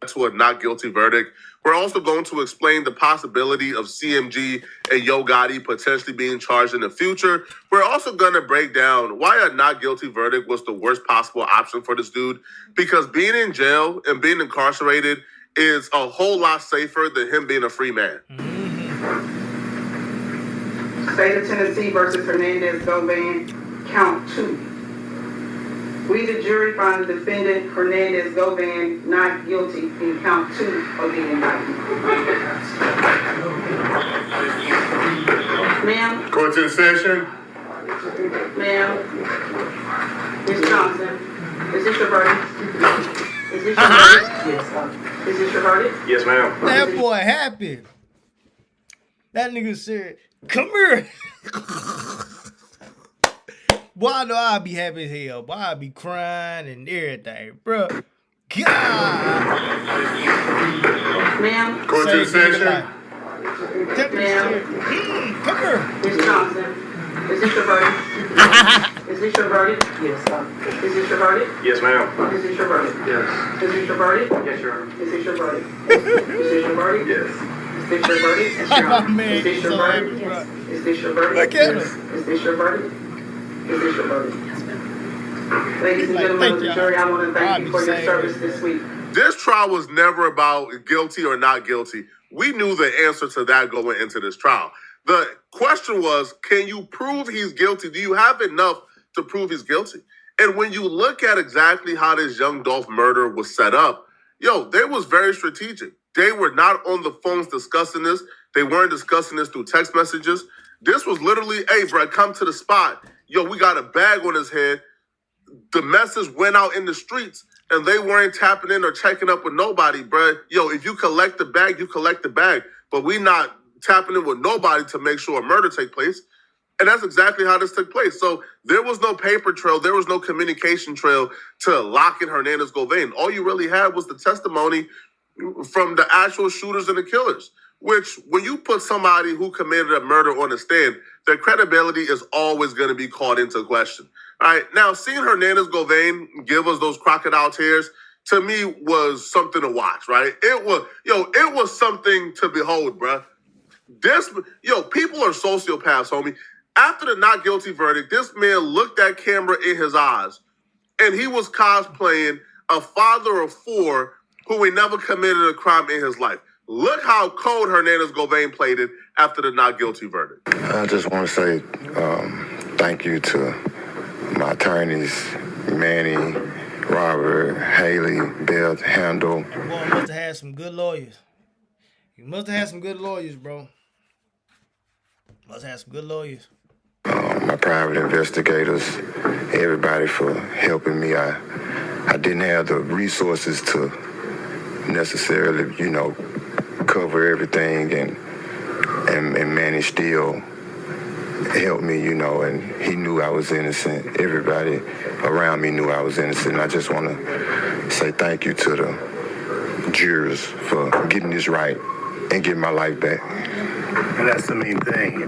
to a not guilty verdict. We're also going to explain the possibility of CMG and Yo Gotti potentially being charged in the future. We're also going to break down why a not guilty verdict was the worst possible option for this dude, because being in jail and being incarcerated is a whole lot safer than him being a free man. State of Tennessee versus Hernandez-Govan, count 2. We, the jury, find the defendant, Hernandez-Govan, not guilty in count 2 of the indictment. Ma'am? Court's in session. Ma'am? Ms. Johnson, is this your verdict? Is this your verdict? Yes, sir. Is this your verdict? Yes, ma'am. That boy happy. That nigga said, come here. Boy, I know I'll be happy as hell. Boy, I'll be crying and everything, bro. God. Ma'am? Court's in session. Ma'am? Come here. Ms. Johnson, is this your verdict? Is this your verdict? Yes, sir. Is this your verdict? Yes, ma'am. Is this your verdict? Yes. Is this your verdict? Yes, Your Honor. Is this your verdict? Is this your verdict? Yes. Is this your verdict? Yes, Your Honor. Man, Is this your so verdict? happy, bro. Is this your verdict? Look at him. Is this your verdict? Is this your verdict? Yes, ma'am. Ladies and gentlemen of the jury, I want to thank you for your service this week. This trial was never about guilty or not guilty. We knew the answer to that going into this trial. The question was, can you prove he's guilty? Do you have enough to prove he's guilty? And when you look at exactly how this young Dolph murder was set up, they was very strategic. They were not on the phones discussing this. They weren't discussing this through text messages. This was literally, hey, bro, come to the spot. We got a bag on his head. The message went out in the streets, and they weren't tapping in or checking up with nobody, bro. If you collect the bag, you collect the bag. But we not tapping in with nobody to make sure a murder take place. And that's exactly how this took place. So there was no paper trail. There was no communication trail to lock in Hernandez-Govan. All you really had was the testimony from the actual shooters and the killers, which when you put somebody who committed a murder on the stand, their credibility is always going to be called into question. All right. Now, seeing Hernandez-Govan give us those crocodile tears, to me, was something to watch, right? It was something to behold, bruh. People are sociopaths, homie. After the not guilty verdict, this man looked that camera in his eyes, and he was cosplaying a father of 4 who he never committed a crime in his life. Look how cold Hernandez-Govan played it after the not guilty verdict. I just want to say thank you to my attorneys, Manny, Robert, Haley, Beth, Handel. Boy, must have had some good lawyers. You must have had some good lawyers, bro. Must have had some good lawyers. My private investigators, everybody for helping me. I didn't have the resources to necessarily, cover everything, and Manny still helped me, and he knew I was innocent. Everybody around me knew I was innocent. I just want to say thank you to the jurors for getting this right and getting my life back. And that's the main thing.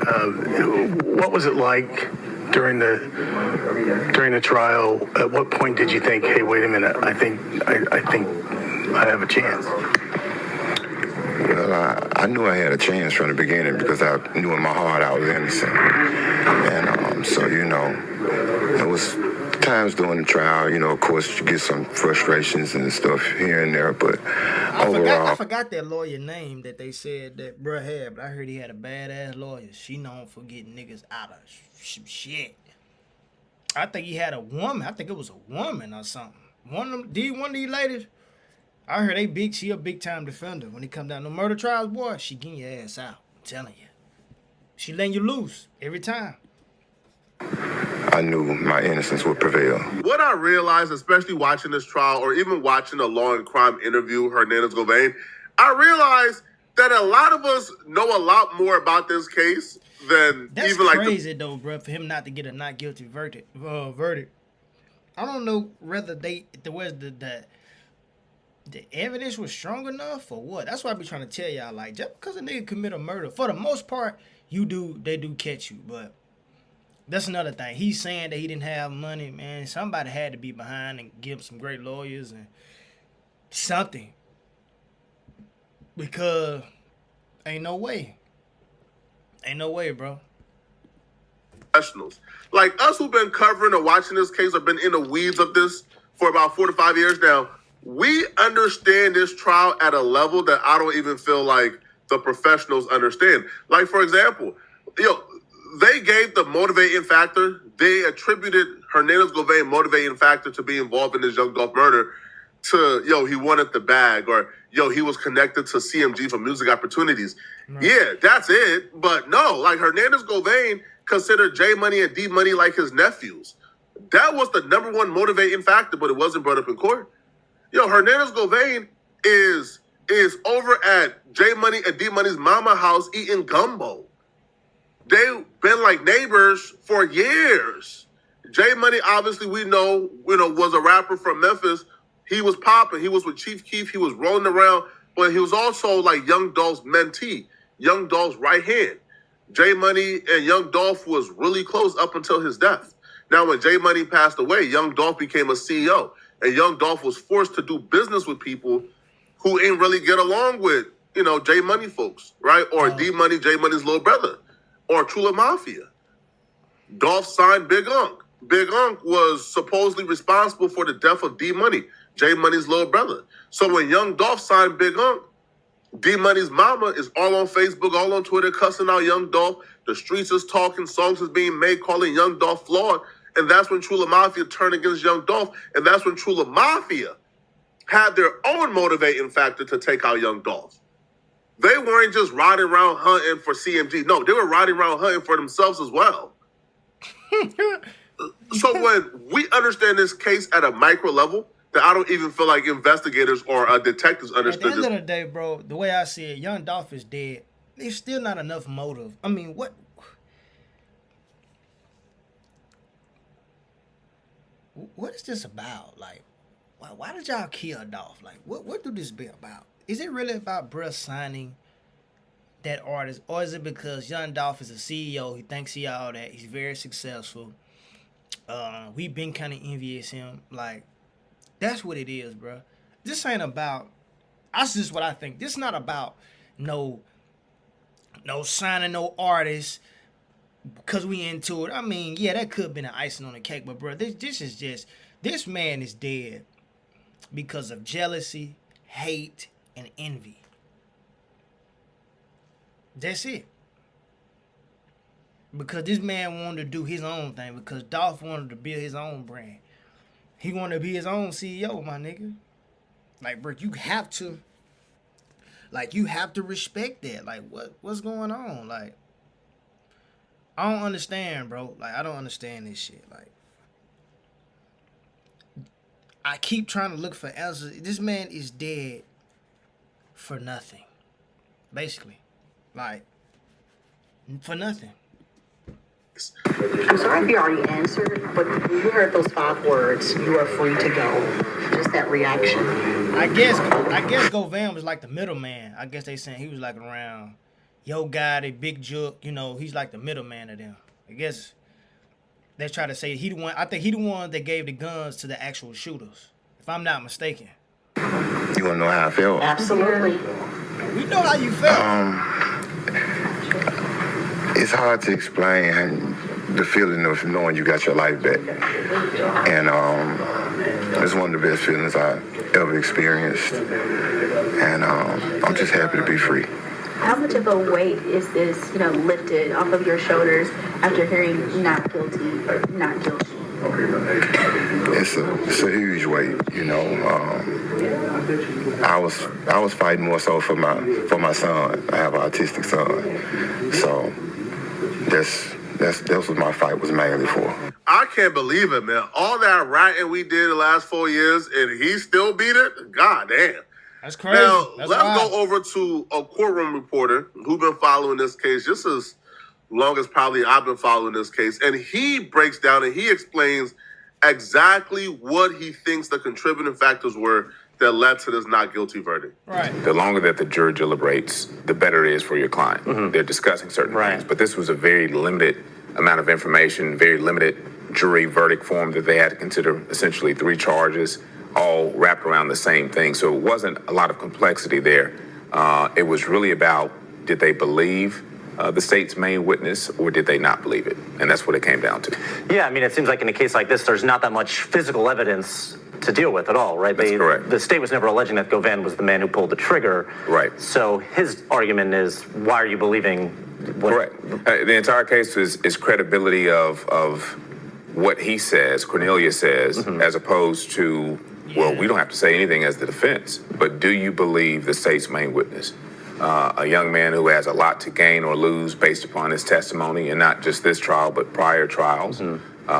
What was it like during the trial? At what point did you think, hey, wait a minute, I think I have a chance? Well, I knew I had a chance from the beginning because I knew in my heart I was innocent. And so, there was times during the trial, of course, you get some frustrations and stuff here and there, but overall... I forgot that lawyer name that they said that bruh had, but I heard he had a badass lawyer. She known for getting niggas out of some shit. I think he had a woman. I think it was a woman or something. One of these ladies, I heard she a big time defender. When it come down to murder trials, boy, she getting your ass out. I'm telling you. She letting you loose every time. I knew my innocence would prevail. What I realized, especially watching this trial or even watching a law and crime interview, Hernandez-Govan, I realized that a lot of us know a lot more about this case than That's even like crazy though, bro, for him not to get a not guilty verdict. I don't know whether the evidence was strong enough or what. That's why I be trying to tell y'all, like, just because a nigga commit a murder, for the most part, they do catch you, but that's another thing. He's saying that he didn't have money, man. Somebody had to be behind and give him some great lawyers and something. Because ain't no way. Ain't no way, bro. Professionals like us who've been covering or watching this case or been in the weeds of this for about 4 to 5 years now, we understand this trial at a level that I don't even feel like the professionals understand. Like, for example, they gave the motivating factor. They attributed Hernandez Govain motivating factor to be involved in this young Dolph murder to, he wanted the bag, or, he was connected to CMG for music opportunities. Right. Yeah, that's it. But no, like Hernandez Govain considered J Money and D Money like his nephews. That was the number one motivating factor, but it wasn't brought up in court. Hernandez Govain is over at J Money and D Money's mama house eating gumbo. They've been like neighbors for years. J Money, obviously, we know, was a rapper from Memphis. He was popping. He was with Chief Keef. He was rolling around, but he was also like Young Dolph's mentee, Young Dolph's right hand. J Money and Young Dolph was really close up until his death. Now, when J Money passed away, Young Dolph became a CEO, and Young Dolph was forced to do business with people who ain't really get along with, J Money folks, right? Or D Money, J Money's little brother, or Trula Mafia. Dolph signed Big Unk. Big Unk was supposedly responsible for the death of D Money, J Money's little brother. So when Young Dolph signed Big Unk, D Money's mama is all on Facebook, all on Twitter, cussing out Young Dolph. The streets is talking, songs is being made, calling Young Dolph flawed. And that's when Trula Mafia turned against Young Dolph. And that's when Trula Mafia had their own motivating factor to take out Young Dolph. They weren't just riding around hunting for CMG. No, they were riding around hunting for themselves as well. So when we understand this case at a micro level, that I don't even feel like investigators or detectives understood. At the end of the day, bro, the way I see it, Young Dolph is dead. There's still not enough motive. I mean, what is this about? Like, why did y'all kill Dolph? Like, what do this be about? Is it really about bruh signing that artist, or is it because Young Dolph is a CEO? He thinks he all that. He's very successful. We've been kind of envious him. Like, that's what it is, bro. This ain't about. That's just what I think. This not about no signing no artist because we into it. I mean, yeah, that could have been an icing on the cake, but bro, this is just, this man is dead because of jealousy, hate, and envy. That's it. Because this man wanted to do his own thing, because Dolph wanted to build his own brand. He wanted to be his own CEO, my nigga. Like, bro, you have to respect that. Like, what's going on? Like, I don't understand, bro. Like, I don't understand this shit. Like, I keep trying to look for answers. This man is dead for nothing. Basically. Like, for nothing. I'm sorry if you already answered, but when you heard those 5 words, you are free to go. Just that reaction. I guess Govan was like the middleman. I guess they saying he was like around Yo Gotti, Big Jook, he's like the middleman of them. I guess they try to say he the one. I think he the one that gave the guns to the actual shooters, if I'm not mistaken. You want to know how I felt? Absolutely. We know how you felt. It's hard to explain the feeling of knowing you got your life back. And it's one of the best feelings I've ever experienced. And I'm just happy to be free. How much of a weight is this, lifted off of your shoulders after hearing not guilty, not guilty? It's a huge weight, I was fighting more so for my son. I have an autistic son, so that's what my fight was mainly for. I can't believe it, man. All that writing we did the last 4 years, and he still beat it. God damn. That's crazy. Now That's let's wild. go over to a courtroom reporter who's been following this case just as long as probably I've been following this case, and he breaks down and he explains exactly what he thinks the contributing factors were that led to this not guilty verdict. Right. The longer that the jury deliberates, the better it is for your client. Mm-hmm. They're discussing certain things, but this was a very limited amount of information, very limited jury verdict form that they had to consider, essentially 3 charges, all wrapped around the same thing. So it wasn't a lot of complexity there It was really about, did they believe the state's main witness, or did they not believe it? And that's what it came down to. Yeah, I mean, it seems like in a case like this, there's not that much physical evidence to deal with at all, right? That's correct. The state was never alleging that Govan was the man who pulled the trigger. Right. So his argument is, why are you believing what... Correct. The entire case is credibility of what he says, Cornelia says, as opposed to, well, we don't have to say anything as the defense, but do you believe the state's main witness? A young man who has a lot to gain or lose based upon his testimony, and not just this trial, but prior trials,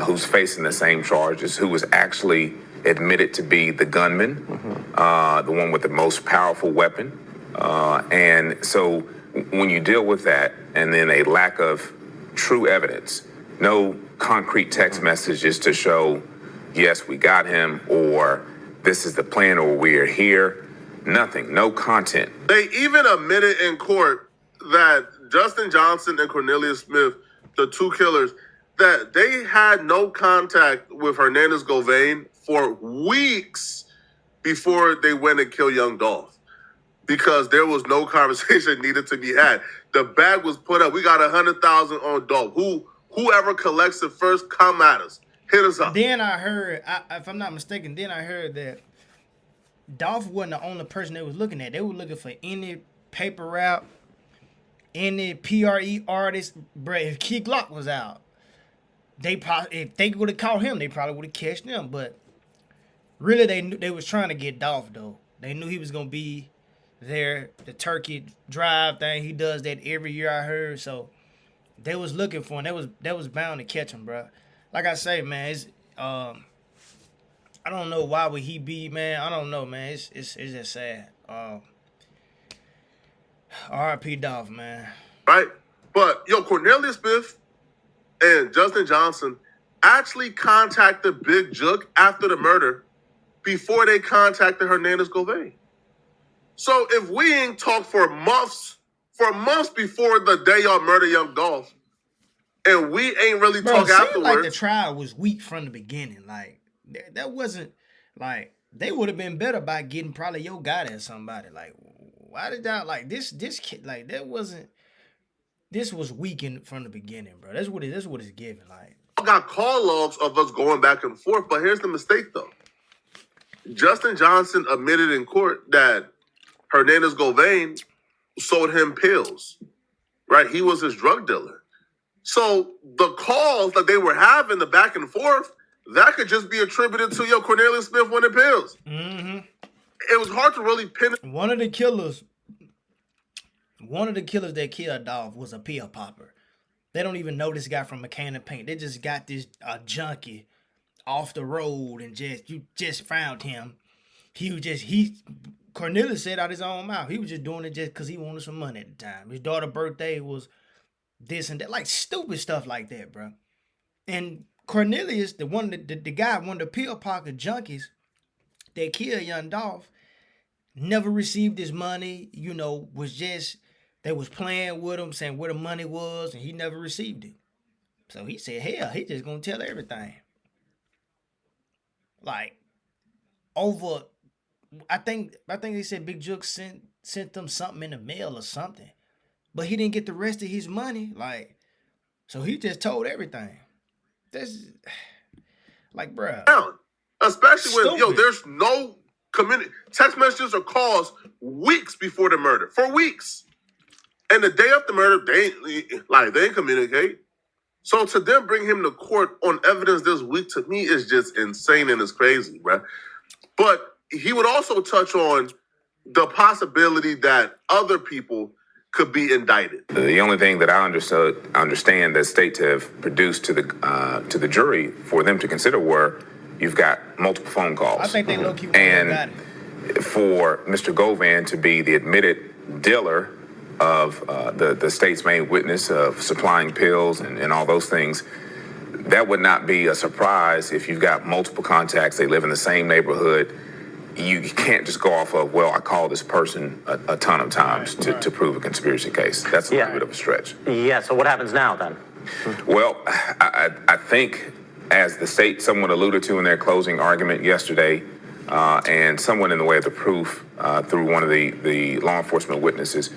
who's facing the same charges, who was actually admitted to be the gunman, the one with the most powerful weapon. And so when you deal with that, and then a lack of true evidence, no concrete text messages to show, yes, we got him, or this is the plan, or we're here. Nothing, no content. They even admitted in court that Justin Johnson and Cornelius Smith, the two killers, that they had no contact with Hernandez Govan for weeks before they went and killed young Dolph, because there was no conversation needed to be had. The bag was put up. We got 100,000 on Dolph. Whoever collects it first, come at us. Hit us up. Then I heard, if I'm not mistaken, I heard that Dolph wasn't the only person they was looking at. They were looking for any paper route, any PRE artist. Bruh, if Key Glock was out, if they would have caught him, they probably would have catched them. But really, they was trying to get Dolph, though. They knew he was going to be there. The Turkey Drive thing, he does that every year, I heard. So they was looking for him. They was bound to catch him, bro. Like I say, man, it's I don't know why would he be, man. I don't know, man. It's just sad. R.I.P. Dolph, man. Right? But, Cornelius Smith and Justin Johnson actually contacted Big Jook after the murder before they contacted Hernandez Govan. So if we ain't talked for months before the day y'all murder young Dolph, and we ain't really Bro, talk it seemed afterwards. like the trial was weak from the beginning. Like, that wasn't, like, they would have been better by getting probably your guy or somebody. Like, why did y'all, like, this kid, like, that wasn't, this was weakened from the beginning, bro. That's what it's giving, like. I got call logs of us going back and forth, but here's the mistake, though. Justin Johnson admitted in court that Hernandez Govan sold him pills, right? He was his drug dealer. So the calls that they were having, the back and forth, that could just be attributed to Cornelius Smith wanted pills. Mm-hmm. It was hard to really pin it. One of the killers that killed Dolph was a pill popper. They don't even know this guy from a can of paint. They just got this junkie off the road and you just found him. Cornelius said out his own mouth, he was just doing it just because he wanted some money at the time. His daughter's birthday was this and that, like stupid stuff like that, bro. And Cornelius, the guy, one of the pill pocket junkies that killed young Dolph, never received his money, they was playing with him, saying where the money was, and he never received it. So he said, hell, he just gonna tell everything. Like, over, I think they said Big Jook sent them something in the mail or something. But he didn't get the rest of his money, like, so he just told everything. That's, like, bruh. Especially when, Stupid. there's no text messages or calls weeks before the murder. For weeks. And the day after murder, they ain't communicate. So to then bring him to court on evidence this week, to me, is just insane and it's crazy, bruh. But he would also touch on the possibility that other people could be indicted. The only thing that I understand that state to have produced to the jury for them to consider were, you've got multiple phone calls. I think they low-key got and it. For Mr. Govan to be the admitted dealer of the state's main witness of supplying pills and all those things, that would not be a surprise if you've got multiple contacts, they live in the same neighborhood. You can't just go off of, well, I called this person a ton of times to prove a conspiracy case. That's a little bit of a stretch. Yeah, so what happens now then? Well, I think, as the state somewhat alluded to in their closing argument yesterday, and someone in the way of the proof through one of the law enforcement witnesses,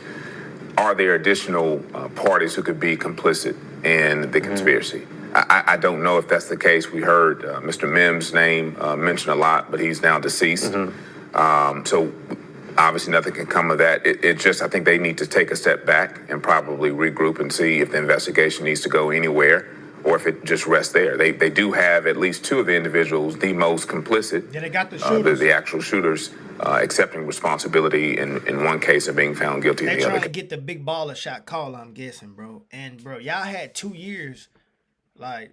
are there additional parties who could be complicit in the conspiracy? I don't know if that's the case. We heard Mr. Mims' name mentioned a lot, but he's now deceased. So obviously nothing can come of that. It just, I think they need to take a step back and probably regroup and see if the investigation needs to go anywhere or if it just rests there. They do have at least two of the individuals, the most complicit. Yeah, they got the shooters. The actual shooters accepting responsibility in one case of being found guilty in They the other. trying to get the big baller shot call, I'm guessing, bro. And, bro, y'all had 2 years. Like,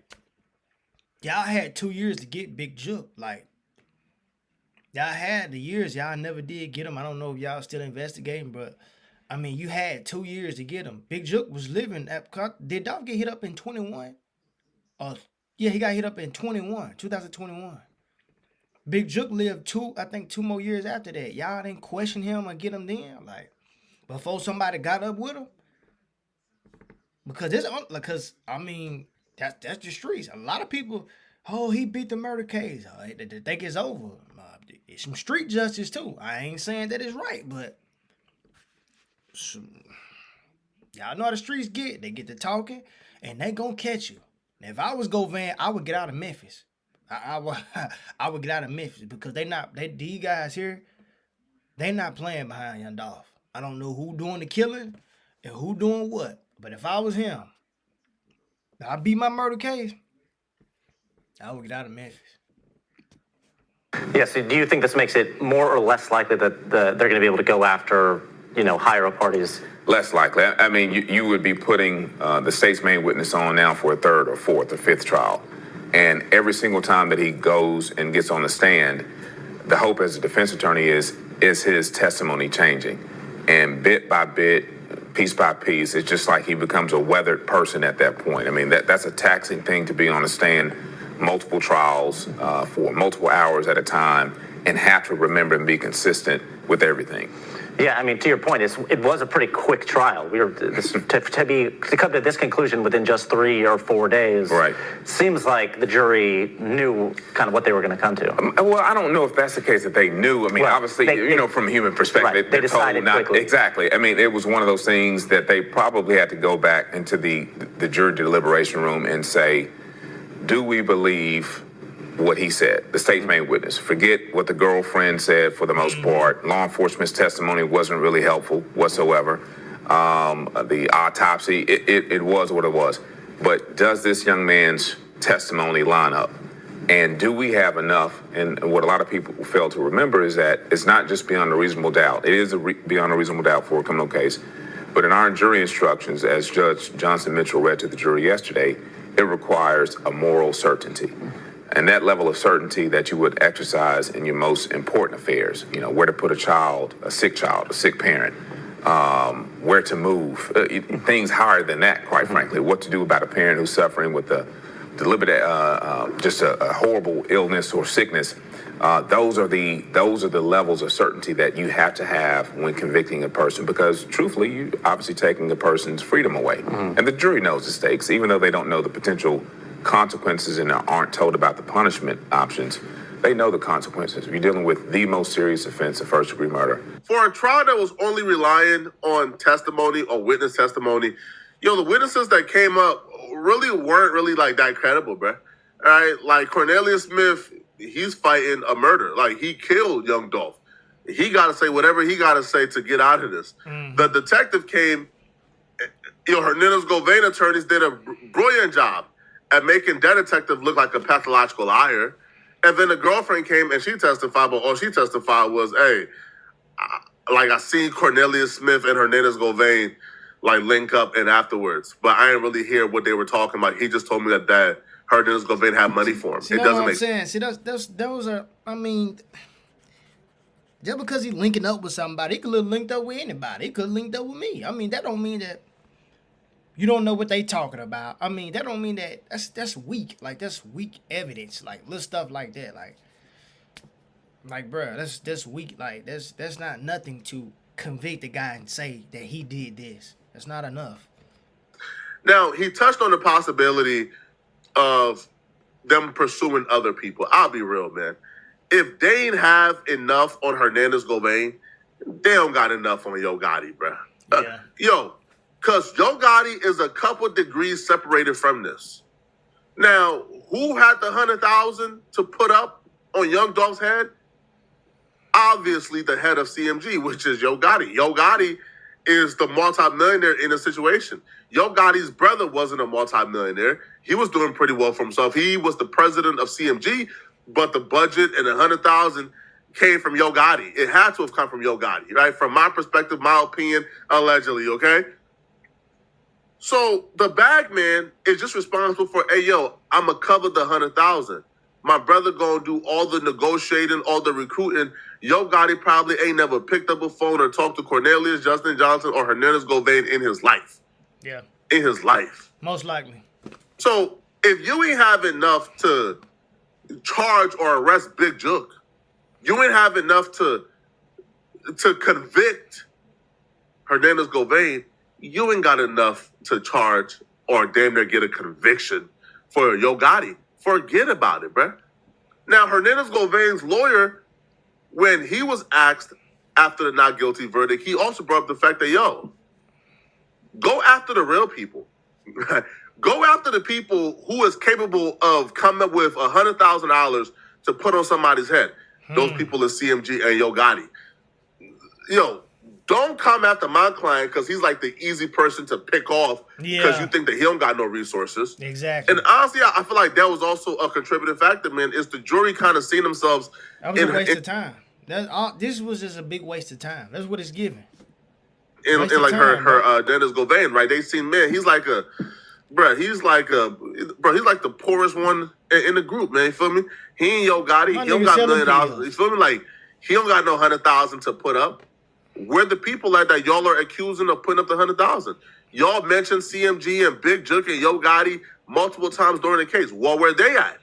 y'all had 2 years to get Big Jook. Like, y'all had the years. Y'all never did get him. I don't know if y'all still investigating, but, I mean, you had 2 years to get him. Big Jook was living at... Did Dolph get hit up in 21? Yeah, he got hit up in 2021. Big Jook lived two more years after that. Y'all didn't question him or get him then, like before somebody got up with him. Because I mean that's the streets. A lot of people, he beat the murder case. They think it's over. It's some street justice too. I ain't saying that it's right, but y'all know how the streets get. They get to talking, and they gonna catch you. Now, if I was Govan, I would get out of Memphis. I would get out of Memphis because these guys here, they not playing behind Young Dolph. I don't know who doing the killing and who doing what. But if I was him, I beat my murder case, I would get out of Memphis. Yes. Do you think this makes it more or less likely that they're going to be able to go after, higher up parties? Less likely. I mean, you would be putting the state's main witness on now for a third or fourth or fifth trial. And every single time that he goes and gets on the stand, the hope as a defense attorney is his testimony changing? And bit by bit, piece by piece, it's just like he becomes a weathered person at that point. I mean, that's a taxing thing to be on the stand, multiple trials for multiple hours at a time, and have to remember and be consistent with everything. Yeah, I mean, to your point, it was a pretty quick trial. To come to this conclusion within just 3 or 4 days. Right. Seems like the jury knew kind of what they were going to come to. Well, I don't know if that's the case that they knew. I mean, obviously, from a human perspective, right. They decided not quickly. Exactly. I mean, it was one of those things that they probably had to go back into the jury deliberation room and say, do we believe what he said, the state's main witness? Forget what the girlfriend said for the most part. Law enforcement's testimony wasn't really helpful whatsoever. The autopsy, it was what it was. But does this young man's testimony line up? And do we have enough? And what a lot of people fail to remember is that it's not just beyond a reasonable doubt. It is beyond a reasonable doubt for a criminal case. But in our jury instructions, as Judge Johnson Mitchell read to the jury yesterday, it requires a moral certainty. And that level of certainty that you would exercise in your most important affairs, where to put a sick parent, where to move, things higher than that, quite frankly, what to do about a parent who's suffering with a deliberate, just a horrible illness or sickness. Those are the levels of certainty that you have to have when convicting a person, because truthfully, you obviously taking the person's freedom away. And the jury knows the stakes, even though they don't know the potential consequences and aren't told about the punishment options. They know the consequences. You're dealing with the most serious offense of first-degree murder. For a trial that was only relying on testimony or witness testimony, the witnesses that came up really weren't really like that credible, bro. All right, like Cornelius Smith, he's fighting a murder. Like, he killed young Dolph. He got to say whatever he got to say to get out of this. The detective came. Hernandez Govain attorneys did a brilliant job at making that detective look like a pathological liar. And then the girlfriend came and she testified, but all she testified was, hey, I seen Cornelius Smith and Hernandez Govain link up and afterwards, but I didn't really hear what they were talking about. He just told me that Hernandez Govain had money for him. See, it doesn't make sense. See, those are, I mean, just because he linking up with somebody, he could have linked up with anybody. He could have linked up with me. I mean, that don't mean that you don't know what they talking about. I mean, that don't mean that that's weak. Like, that's weak evidence. Like, little stuff like that. Like, bro, that's weak. Like, that's not nothing to convict the guy and say that he did this. That's not enough. Now, he touched on the possibility of them pursuing other people. I'll be real, man. if they ain't have enough on Hernandez Gobain, they don't got enough on Yo Gotti, bro. Yeah. Because Yo Gotti is a couple degrees separated from this. Now, who had the 100,000 to put up on Young Dolph's head? Obviously, the head of CMG, which is Yo Gotti. Yo Gotti is the multimillionaire in the situation. Yo Gotti's brother wasn't a multimillionaire. He was doing pretty well for himself. He was the president of CMG, but the budget and the 100,000 came from Yo Gotti. It had to have come from Yo Gotti, right? From my perspective, my opinion, allegedly, okay? So the bag man is just responsible for, hey, yo, I'm going to cover the 100,000. My brother going to do all the negotiating, all the recruiting. Yo Gotti probably ain't never picked up a phone or talked to Cornelius, Justin Johnson, or Hernandez Gobain in his life. Yeah. In his life. Most likely. So if you ain't have enough to charge or arrest Big Jook, you ain't have enough to convict Hernandez Gobain, you ain't got enough to charge or damn near get a conviction for Yo Gotti. Forget about it, bruh. Now, Hernandez Gobain's lawyer, when he was asked after the not guilty verdict, he also brought up the fact that, yo, go after the real people. Go after the people who is capable of coming up with $100,000 to put on somebody's head. Those people are CMG and Yo Gotti. Yo, don't come after my client because he's like the easy person to pick off because you think that he don't got no resources. Exactly. And honestly, I feel like that was also a contributing factor, man, is the jury kind of seen themselves. That was a waste of time. This was just a big waste of time. That's what it's giving. In like time, her Dennis Gobain, right? They seen, man, he's like the poorest one in the group, man. You feel me? He ain't Yo Gotti. He don't got $1 million. You feel me? Like, he don't got no 100,000 to put up. Where the people at that y'all are accusing of putting up the 100,000? Y'all mentioned CMG and Big Jook and Yo Gotti multiple times during the case. Well, where they at?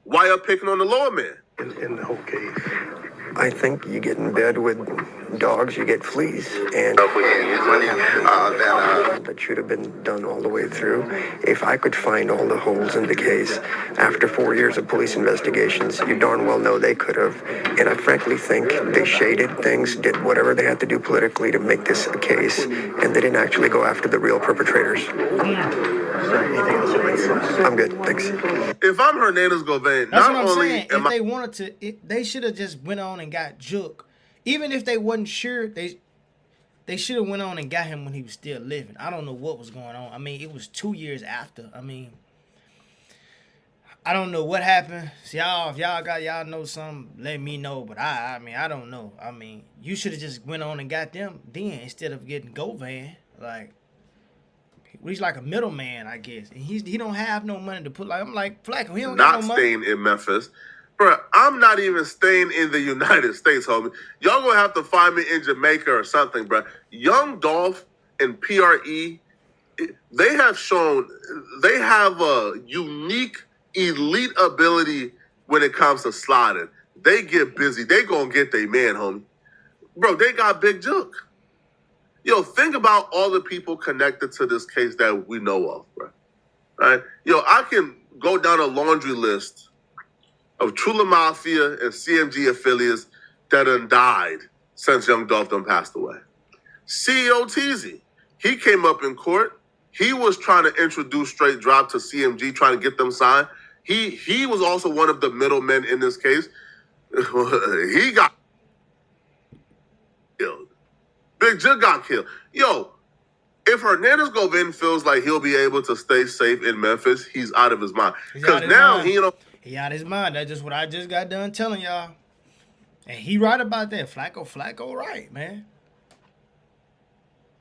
Why y'all picking on the lower man? In the whole case. I think you get in bed with dogs, you get fleas, and that should have been done all the way through. If I could find all the holes in the case after 4 years of police investigations, you darn well know they could have. And I frankly think they shaded things, did whatever they had to do politically to make this a case, and they didn't actually go after the real perpetrators. I'm good, thanks. If I'm Hernandez Gobain, that's what I'm saying. If they wanted to, they should have just went on and got Jook. Even if they wasn't sure, they should have went on and got him when he was still living. I don't know what was going on. I mean, it was 2 years after. I mean, I don't know what happened. So if y'all know something, let me know. But I mean, I don't know. I mean, you should have just went on and got them then instead of getting Govan. Like, he's like a middleman, I guess. And he don't have no money to put. Like, I'm like, Flacco, he don't got no money. Not staying in Memphis. Bro, I'm not even staying in the United States, homie. Y'all gonna have to find me in Jamaica or something, bro. Young Dolph and PRE, they have shown they have a unique, elite ability when it comes to sliding. They get busy. They gonna get their man, homie. Bro, they got Big Jook. Yo, think about all the people connected to this case that we know of, bro. Right? Yo, I can go down a laundry list of Trula Mafia and CMG affiliates that done died since Young Dolph done passed away. CEO Teasy, he came up in court. He was trying to introduce straight drop to CMG, trying to get them signed. He was also one of the middlemen in this case. He got killed. Big Jook got killed. Yo, if Hernandez Gobain feels like he'll be able to stay safe in Memphis, he's out of his mind. Because now he out of his mind. That's just what I just got done telling y'all. And he right about that. Flacco right, man.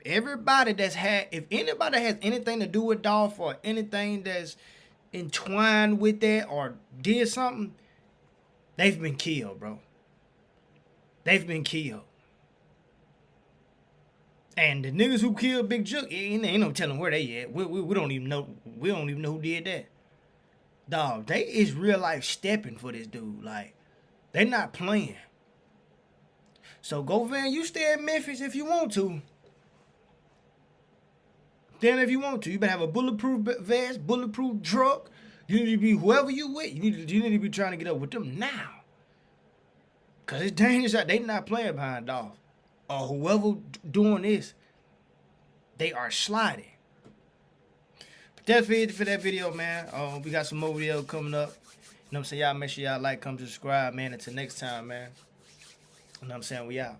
Everybody that's had, if anybody has anything to do with Dolph or anything that's entwined with that or did something, they've been killed, bro. They've been killed. And the niggas who killed Big Jook, ain't no telling where they at. We don't even know. We don't even know who did that. Dog, they is real life stepping for this dude. Like, they not playing. So Govan, you stay in Memphis if you want to. Then if you want to, you better have a bulletproof vest, bulletproof truck. You need to be whoever you with. You need to be trying to get up with them now. Cause it's dangerous out. They not playing behind Dolph. Or whoever doing this, they are sliding. But that's it for that video, man. We got some more videos coming up. You know what I'm saying? Y'all make sure y'all like, comment, subscribe, man. Until next time, man. You know what I'm saying? We out.